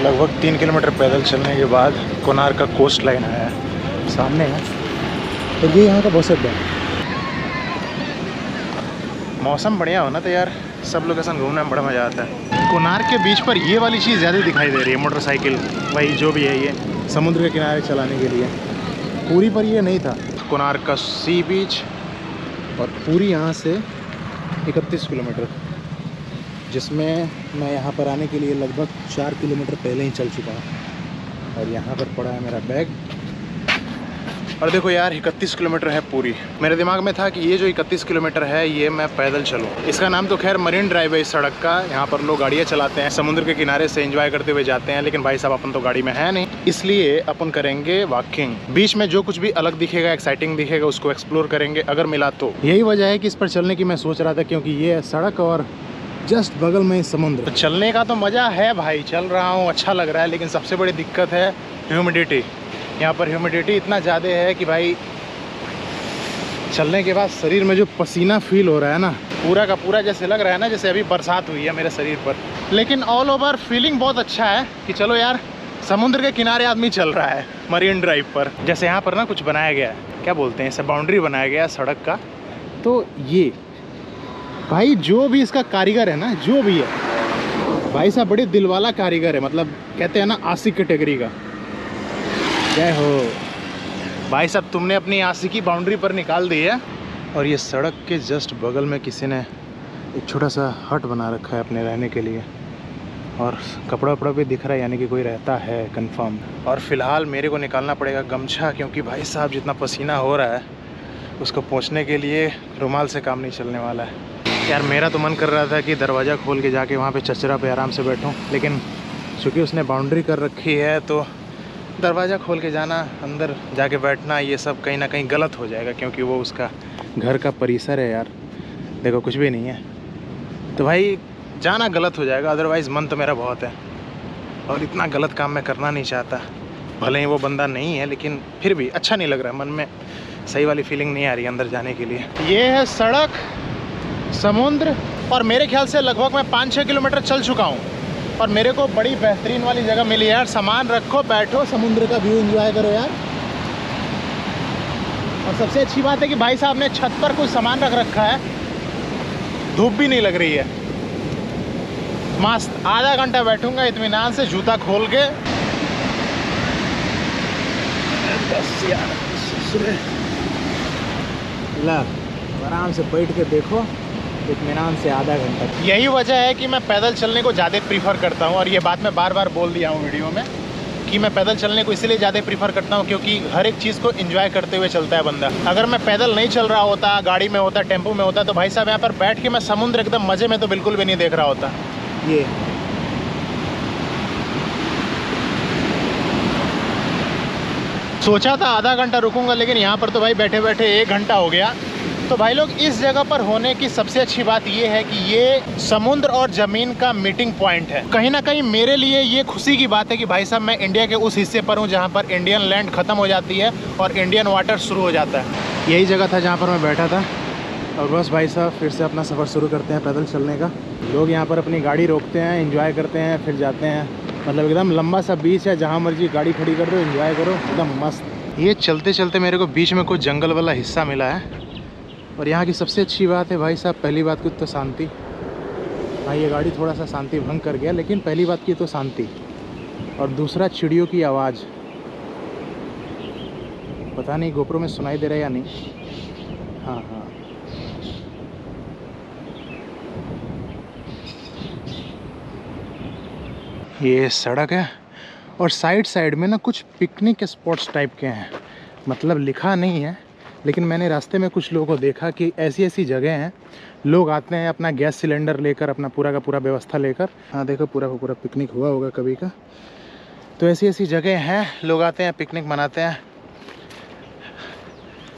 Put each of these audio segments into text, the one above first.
लगभग 3 किलोमीटर पैदल चलने के बाद कोणार्क का कोस्ट लाइन आया है सामने है, और ये यहाँ का बस अड्डा है। मौसम बढ़िया हो ना तो यार सब लोकेशन घूमने में बड़ा मज़ा आता है। कोणार्क के बीच पर ये वाली चीज़ ज़्यादा दिखाई दे रही है, मोटरसाइकिल भाई जो भी है ये समुद्र के किनारे चलाने के लिए। पूरी पर ये नहीं था। कोणार्क का सी बीच और पूरी यहाँ से 31 किलोमीटर, जिसमें मैं यहाँ पर आने के लिए लगभग 4 किलोमीटर पहले ही चल चुका हूँ। और यहाँ पर पड़ा है मेरा बैग। और देखो यार 31 किलोमीटर है पूरी। मेरे दिमाग में था कि ये जो 31 किलोमीटर है ये मैं पैदल चलूँ। इसका नाम तो खैर मरीन ड्राइव है इस सड़क का। यहाँ पर लोग गाड़ियाँ चलाते हैं, समुद्र के किनारे से एंजॉय करते हुए जाते हैं। लेकिन भाई साहब अपन तो गाड़ी में है नहीं, इसलिए अपन करेंगे वॉकिंग। बीच में जो कुछ भी अलग दिखेगा, एक्साइटिंग दिखेगा, उसको एक्सप्लोर करेंगे अगर मिला तो। यही वजह है कि इस पर चलने की मैं सोच रहा था, क्योंकि ये सड़क और जस्ट बगल में समुद्र। तो चलने का तो मज़ा है भाई, चल रहा हूँ, अच्छा लग रहा है। लेकिन सबसे बड़ी दिक्कत है ह्यूमिडिटी। यहाँ पर ह्यूमिडिटी इतना ज़्यादा है कि भाई चलने के बाद शरीर में जो पसीना फील हो रहा है ना, पूरा का पूरा जैसे लग रहा है ना जैसे अभी बरसात हुई है मेरे शरीर पर। लेकिन ऑल ओवर फीलिंग बहुत अच्छा है कि चलो यार समुद्र के किनारे आदमी चल रहा है मरीन ड्राइव पर। जैसे यहाँ पर ना कुछ बनाया गया है, क्या बोलते हैं इसे, बाउंड्री बनाया गया है सड़क का। तो ये भाई जो भी इसका कारीगर है ना, जो भी है भाई साहब बड़े दिल वाला कारीगर है। मतलब कहते हैं ना आशिक कैटेगरी का। जय हो भाई साहब, तुमने अपनी आशिकी बाउंड्री पर निकाल दी है। और ये सड़क के जस्ट बगल में किसी ने एक छोटा सा हट बना रखा है अपने रहने के लिए। और कपड़ा वपड़ा भी दिख रहा है, यानी कि कोई रहता है कंफर्म। और फिलहाल मेरे को निकालना पड़ेगा गमछा, क्योंकि भाई साहब जितना पसीना हो रहा है उसको पोंछने के लिए रुमाल से काम नहीं चलने वाला है। यार मेरा तो मन कर रहा था कि दरवाज़ा खोल के जाके वहाँ पे चचरा पे आराम से बैठूँ, लेकिन चूँकि उसने बाउंड्री कर रखी है तो दरवाज़ा खोल के जाना, अंदर जाके बैठना, ये सब कहीं ना कहीं गलत हो जाएगा, क्योंकि वो उसका घर का परिसर है यार। देखो कुछ भी नहीं है तो भाई जाना गलत हो जाएगा। अदरवाइज़ मन तो मेरा बहुत है और इतना गलत काम मैं करना नहीं चाहता। भले ही वो बंदा नहीं है, लेकिन फिर भी अच्छा नहीं लग रहा है, मन में सही वाली फीलिंग नहीं आ रही अंदर जाने के लिए। ये है सड़क, समुद्र, और मेरे ख्याल से लगभग मैं 5-6 किलोमीटर चल चुका हूँ और मेरे को बड़ी बेहतरीन वाली जगह मिली है यार। सामान रखो, बैठो, समुद्र का व्यू एंजॉय करो यार। और सबसे अच्छी बात है कि भाई साहब ने छत पर कुछ सामान रख रखा है, धूप भी नहीं लग रही है। मस्त आधा घंटा बैठूंगा इत्मीनान से जूता खोल के। बस यार आराम से बैठ के देखो इत्मीनान से आधा घंटा। यही वजह है कि मैं पैदल चलने को ज़्यादा प्रीफर करता हूँ। और ये बात मैं बार बार बोल दिया हूँ वीडियो में कि मैं पैदल चलने को इसलिए ज़्यादा प्रीफर करता हूँ क्योंकि हर एक चीज़ को एंजॉय करते हुए चलता है बंदा। अगर मैं पैदल नहीं चल रहा होता, गाड़ी में होता, टेम्पो में होता, तो भाई साहब यहाँ पर बैठ के मैं समुद्र एकदम मज़े में तो बिल्कुल भी नहीं देख रहा होता। ये सोचा था आधा घंटा रुकूंगा, लेकिन यहाँ पर तो भाई बैठे बैठे 1 घंटा हो गया। तो भाई लोग इस जगह पर होने की सबसे अच्छी बात ये है कि ये समुद्र और ज़मीन का मीटिंग पॉइंट है। कहीं ना कहीं मेरे लिए ये खुशी की बात है कि भाई साहब मैं इंडिया के उस हिस्से पर हूँ जहाँ पर इंडियन लैंड ख़त्म हो जाती है और इंडियन वाटर शुरू हो जाता है। यही जगह था जहाँ पर मैं बैठा था। और बस भाई साहब फिर से अपना सफ़र शुरू करते हैं पैदल चलने का। लोग यहाँ पर अपनी गाड़ी रोकते हैं, इंजॉय करते हैं, फिर जाते हैं। मतलब एकदम लंबा सा बीच है, जहाँ मर्जी गाड़ी खड़ी कर दो, एंजॉय करो, एकदम मस्त। ये चलते चलते मेरे को बीच में कुछ जंगल वाला हिस्सा मिला है। और यहाँ की सबसे अच्छी बात है भाई साहब, पहली बात की तो शांति। हाँ ये गाड़ी थोड़ा सा शांति भंग कर गया, लेकिन पहली बात की तो शांति। और दूसरा चिड़ियों की आवाज़, पता नहीं गोप्रो में सुनाई दे रहा है या नहीं। हाँ हाँ, ये सड़क है और साइड साइड में ना कुछ पिकनिक स्पॉट्स टाइप के हैं। मतलब लिखा नहीं है, लेकिन मैंने रास्ते में कुछ लोगों को देखा कि ऐसी ऐसी जगह हैं, लोग आते हैं अपना गैस सिलेंडर लेकर, अपना पूरा का पूरा व्यवस्था लेकर। हाँ देखो पूरा का पूरा पिकनिक हुआ होगा कभी का। तो ऐसी ऐसी जगह हैं, लोग आते हैं, पिकनिक मनाते हैं।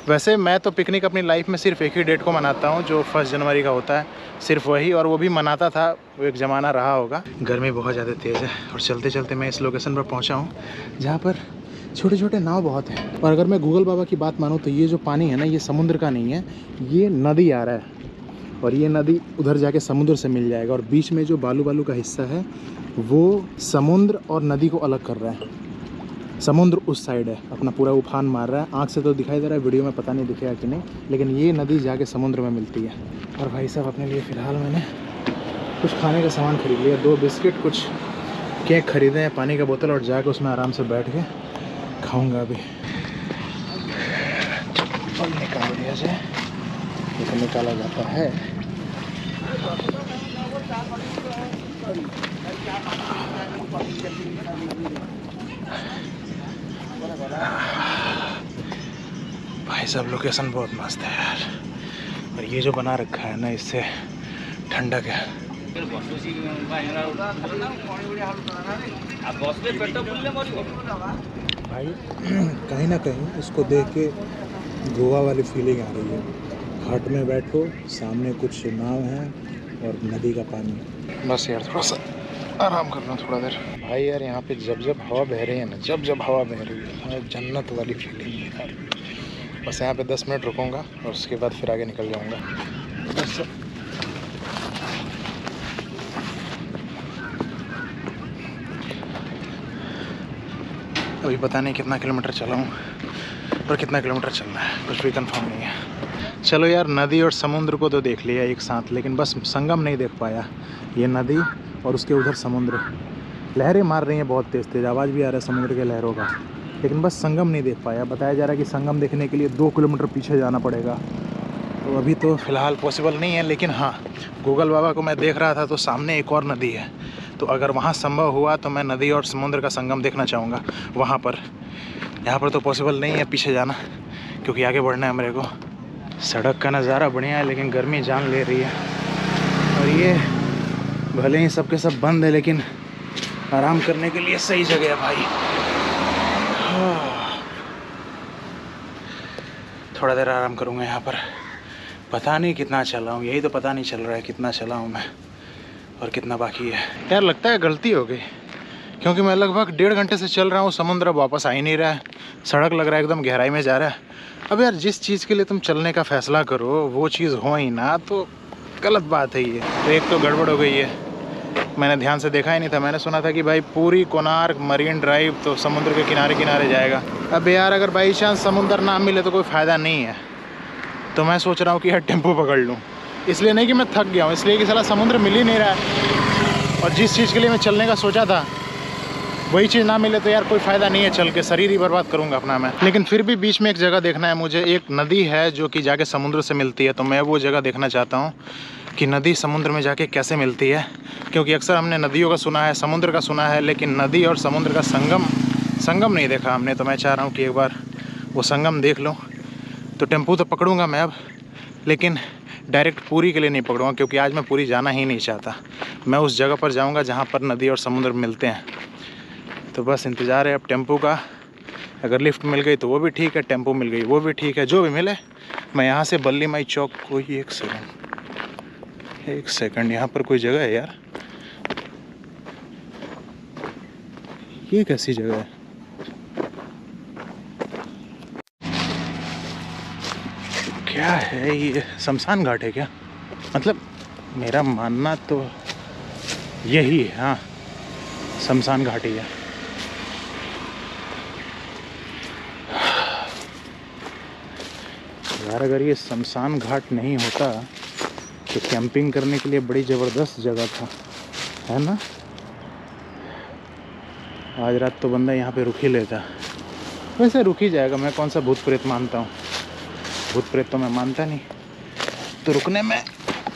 वैसे मैं तो पिकनिक अपनी लाइफ में सिर्फ एक ही डेट को मनाता हूँ, जो 1 जनवरी का होता है, सिर्फ वही। और वो भी मनाता था, वो एक ज़माना रहा होगा। गर्मी बहुत ज़्यादा तेज़ है और चलते चलते मैं इस लोकेशन पर पहुँचा हूँ जहाँ पर छोटे छोटे नाव बहुत हैं। और अगर मैं गूगल बाबा की बात मानूँ तो ये जो पानी है ना, ये समुद्र का नहीं है, ये नदी आ रहा है। और ये नदी उधर जाके समुद्र से मिल जाएगा। और बीच में जो बालू बालू का हिस्सा है वो समुद्र और नदी को अलग कर रहा है। समुद्र उस साइड है, अपना पूरा उफान मार रहा है। आँख से तो दिखाई दे रहा है, वीडियो में पता नहीं दिखेगा कि नहीं, लेकिन ये नदी जाके समुद्र में मिलती है। और भाई साहब अपने लिए फ़िलहाल मैंने कुछ खाने का सामान खरीद लिया, 2 बिस्किट, कुछ केक खरीदे हैं, पानी का बोतल, और जाके उसमें आराम से बैठ के खाऊंगा। अभी चप्पल निकाल दिया जाए, ये तो निकाला जाता है। भाई साहब लोकेशन बहुत मस्त है यार, और ये जो बना रखा है ना, इससे ठंडक है। भाई कहीं ना कहीं इसको देख के गोवा वाली फीलिंग आ रही है। घाट में बैठो, सामने कुछ नाव है और नदी का पानी। बस यार थोड़ा सा आराम कर लो थोड़ा देर। भाई यार यहाँ पे जब जब हवा बह रही है ना, जब हवा बह रही है, जन्नत वाली फीलिंग है यार। बस यहाँ पे 10 मिनट रुकूंगा और उसके बाद फिर आगे निकल जाऊँगा। बस अभी पता नहीं कितना किलोमीटर चला हूँ और कितना किलोमीटर चलना है, कुछ भी कंफर्म नहीं है। चलो यार, नदी और समुद्र को तो देख लिया एक साथ, लेकिन बस संगम नहीं देख पाया। ये नदी और उसके उधर समुद्र, लहरें मार रही हैं बहुत तेज़ तेज़, आवाज़ भी आ रहा है समुद्र के लहरों का, लेकिन बस संगम नहीं देख पाया। बताया जा रहा है कि संगम देखने के लिए 2 किलोमीटर पीछे जाना पड़ेगा, तो अभी तो फ़िलहाल पॉसिबल नहीं है। लेकिन हाँ, गूगल बाबा को मैं देख रहा था तो सामने एक और नदी है, तो अगर वहाँ संभव हुआ तो मैं नदी और समुद्र का संगम देखना चाहूँगा वहाँ पर। यहाँ पर तो पॉसिबल नहीं है पीछे जाना, क्योंकि आगे बढ़ना है मेरे को। सड़क का नज़ारा बढ़िया है, लेकिन गर्मी जान ले रही है। और ये भले ही सब के सब बंद है, लेकिन आराम करने के लिए सही जगह है भाई। थोड़ा देर आराम करूँगा यहाँ पर। पता नहीं कितना चला हूँ, यही तो पता नहीं चल रहा है कितना चला हूँ मैं और कितना बाकी है। यार लगता है गलती हो गई, क्योंकि मैं लगभग 1.5 घंटे से चल रहा हूँ, समुद्र अब वापस आ ही नहीं रहा है। सड़क लग रहा है एकदम गहराई में जा रहा है। अब यार जिस चीज़ के लिए तुम चलने का फ़ैसला करो वो चीज़ हो ही ना, तो गलत बात है ये। तो एक तो गड़बड़ हो गई है, मैंने ध्यान से देखा ही नहीं था। मैंने सुना था कि भाई पूरी कोणार्क मरीन ड्राइव तो समुद्र के किनारे किनारे जाएगा। अब यार अगर बाई चांस समुद्र ना मिले तो कोई फ़ायदा नहीं है, तो मैं सोच रहा हूँ कि यार टेम्पो पकड़ लूँ। इसलिए नहीं कि मैं थक गया हूँ, इसलिए कि साला समुद्र मिल ही नहीं रहा है, और जिस चीज़ के लिए मैं चलने का सोचा था वही चीज़ ना मिले तो यार कोई फ़ायदा नहीं है चल के, शरीर ही बर्बाद करूँगा अपना मैं। लेकिन फिर भी बीच में एक जगह देखना है मुझे, एक नदी है जो कि जाके समुद्र से मिलती है, तो मैं वो जगह देखना चाहता हूँ कि नदी समुद्र में जाके कैसे मिलती है। क्योंकि अक्सर हमने नदियों का सुना है, समुद्र का सुना है, लेकिन नदी और समुद्र का संगम नहीं देखा हमने। तो मैं चाह रहा हूँ कि एक बार वो संगम देख लूँ। तो टेम्पो तो पकड़ूँगा मैं अब, लेकिन डायरेक्ट पुरी के लिए नहीं पकड़ूँगा, क्योंकि आज मैं पुरी जाना ही नहीं चाहता। मैं उस जगह पर जाऊँगा जहाँ पर नदी और समुद्र मिलते हैं। तो बस इंतज़ार है अब टेम्पो का। अगर लिफ्ट मिल गई तो वो भी ठीक है, टेम्पो मिल गई वो भी ठीक है, जो भी मिले। मैं यहाँ से बल्ली माई चौक, कोई एक सेकंड, यहाँ पर कोई जगह है यार, ये कैसी जगह है? क्या है ये? शमशान घाट है क्या? मतलब मेरा मानना तो यही है, हाँ शमशान घाट ही है। यार अगर ये शमशान घाट नहीं होता तो कैंपिंग करने के लिए बड़ी ज़बरदस्त जगह था, है ना? आज रात तो बंदा यहाँ पे रुक ही लेता। वैसे रुक ही जाएगा, मैं कौन सा भूत प्रेत मानता हूँ, भूत प्रेत तो मैं मानता नहीं, तो रुकने में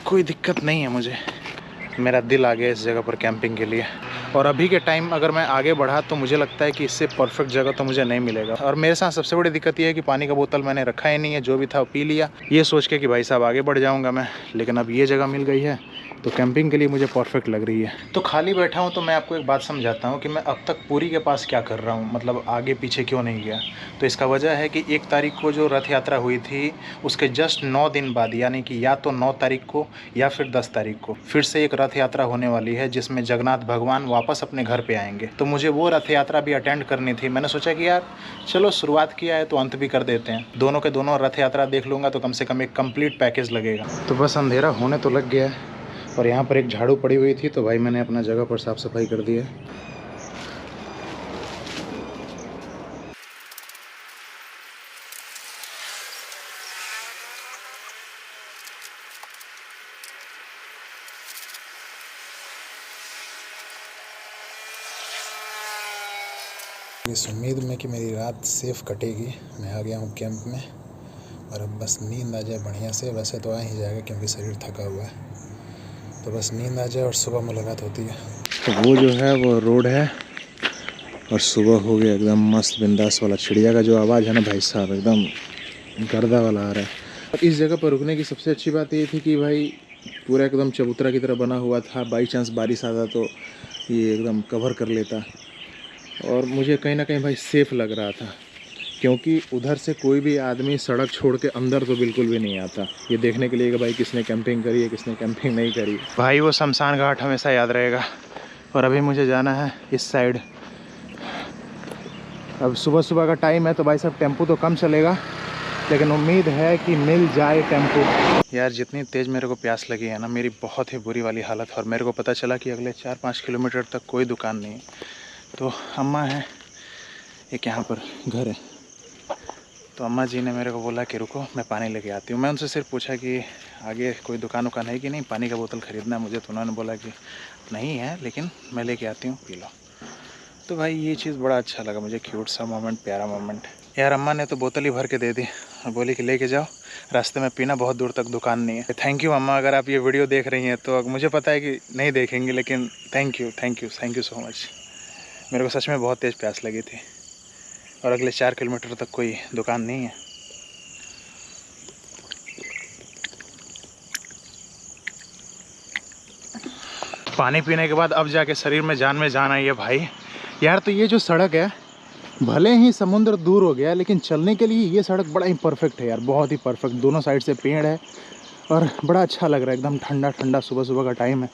कोई दिक्कत नहीं है मुझे। मेरा दिल आ गया इस जगह पर कैंपिंग के लिए। और अभी के टाइम अगर मैं आगे बढ़ा तो मुझे लगता है कि इससे परफेक्ट जगह तो मुझे नहीं मिलेगा। और मेरे साथ सबसे बड़ी दिक्कत ये है कि पानी का बोतल मैंने रखा ही नहीं है, जो भी था वो पी लिया, ये सोच के कि भाई साहब आगे बढ़ जाऊंगा मैं। लेकिन अब ये जगह मिल गई है, तो कैंपिंग के लिए मुझे परफेक्ट लग रही है। तो खाली बैठा हूँ तो मैं आपको एक बात समझाता हूँ कि मैं अब तक पुरी के पास क्या कर रहा हूँ, मतलब आगे पीछे क्यों नहीं गया। तो इसका वजह है कि 1 तारीख को जो रथ यात्रा हुई थी उसके जस्ट 9 दिन बाद, यानी कि या तो 9 तारीख को या फिर 10 तारीख को फिर से एक रथ यात्रा होने वाली है जिसमें जगन्नाथ भगवान वापस अपने घर पर आएंगे। तो मुझे वो रथ यात्रा भी अटेंड करनी थी। मैंने सोचा कि यार चलो शुरुआत किया है तो अंत भी कर देते हैं। दोनों के दोनों रथ यात्रा देख लूँगा तो कम से कम एक कंप्लीट पैकेज लगेगा। तो बस अंधेरा होने तो लग गया है और यहाँ पर एक झाड़ू पड़ी हुई थी तो भाई मैंने अपना जगह पर साफ़ सफाई कर दी है। इस उम्मीद में कि मेरी रात सेफ कटेगी मैं आ गया हूँ कैंप में और अब बस नींद आ जाए बढ़िया से। वैसे तो आ ही जाएगा क्योंकि शरीर थका हुआ है, तो बस नींद आ जाए और सुबह मुलाकात होती है। तो वो जो है वो रोड है और सुबह हो गया एकदम मस्त बिंदास वाला। चिड़िया का जो आवाज़ है ना भाई साहब एकदम गर्दा वाला आ रहा है। और इस जगह पर रुकने की सबसे अच्छी बात ये थी कि भाई पूरा एकदम चबूतरा की तरह बना हुआ था। बाई चांस बारिश आता तो ये एकदम कवर कर लेता और मुझे कहीं ना कहीं भाई सेफ़ लग रहा था क्योंकि उधर से कोई भी आदमी सड़क छोड़ के अंदर तो बिल्कुल भी नहीं आता ये देखने के लिए कि भाई किसने कैंपिंग करी है किसने कैंपिंग नहीं करी। भाई वो शमशान घाट हमेशा याद रहेगा। और अभी मुझे जाना है इस साइड। अब सुबह सुबह का टाइम है तो भाई साहब टेम्पो तो कम चलेगा लेकिन उम्मीद है कि मिल जाए टेम्पो। यार जितनी तेज़ मेरे को प्यास लगी है ना, मेरी बहुत ही बुरी वाली हालत। और मेरे को पता चला कि अगले 4-5 किलोमीटर तक कोई दुकान नहीं। तो अम्मा है एक यहाँ पर घर है, तो अम्मा जी ने मेरे को बोला कि रुको मैं पानी लेके आती हूँ। मैं उनसे सिर्फ पूछा कि आगे कोई दुकान उकान है कि नहीं, पानी का बोतल ख़रीदना है मुझे। तो उन्होंने बोला कि नहीं है लेकिन मैं लेके आती हूँ, पी लो। तो भाई ये चीज़ बड़ा अच्छा लगा मुझे, क्यूट सा मोमेंट, प्यारा मोमेंट। यार अम्मा ने तो बोतल ही भर के दे दी और बोली कि लेके जाओ, रास्ते में पीना, बहुत दूर तक दुकान नहीं है। थैंक यू अम्मा, अगर आप ये वीडियो देख रही हैं तो मुझे पता है कि नहीं देखेंगे लेकिन थैंक यू सो मच। मेरे को सच में बहुत तेज़ प्यास लगी थी और अगले 4 किलोमीटर तक कोई दुकान नहीं है। पानी पीने के बाद अब जाके शरीर में जान आई है भाई। यार तो ये जो सड़क है भले ही समुद्र दूर हो गया लेकिन चलने के लिए ये सड़क बड़ा ही परफेक्ट है यार, बहुत ही परफेक्ट। दोनों साइड से पेड़ है और बड़ा अच्छा लग रहा है, एकदम ठंडा ठंडा सुबह सुबह का टाइम है।